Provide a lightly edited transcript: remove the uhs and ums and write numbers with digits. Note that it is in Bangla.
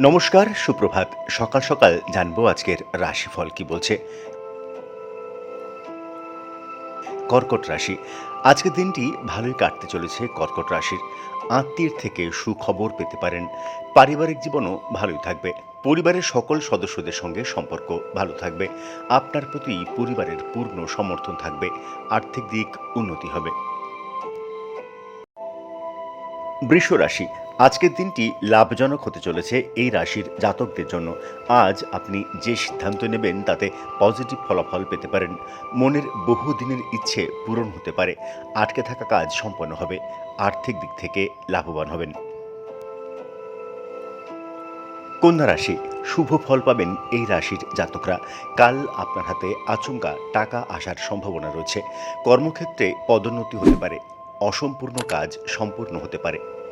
নমস্কার, সুপ্রভাত। সকাল সকাল জানবো আজকের রাশিফল কি বলছে। কর্কট রাশি। আজকের দিনটি ভালোই কাটতে চলেছে কর্কট রাশির। আত্মীয়ের থেকে সুখবর পেতে পারেন। পারিবারিক জীবনও ভালোই থাকবে। পরিবারের সকল সদস্যদের সঙ্গে সম্পর্ক ভালো থাকবে। আপনার প্রতি পরিবারের পূর্ণ সমর্থন থাকবে। আর্থিক দিক উন্নতি হবে। বৃষ রাশি। আজকের দিনটি লাভজনক হতে চলেছে এই রাশির জাতকদের জন্য। আজ আপনি যে সিদ্ধান্ত নেবেন তাতে পজিটিভ ফলাফল পেতে পারেন। মনের বহুদিনের ইচ্ছে পূরণ হতে পারে। আটকে থাকা কাজ সম্পন্ন হবে। আর্থিক দিক থেকে লাভবান হবেন। কন্যা রাশি। শুভ ফল পাবেন এই রাশির জাতকরা। কাল আপনার হাতে আচমকা টাকা আসার সম্ভাবনা রয়েছে। কর্মক্ষেত্রে পদোন্নতি হতে পারে। অসম্পূর্ণ কাজ সম্পূর্ণ হতে পারে।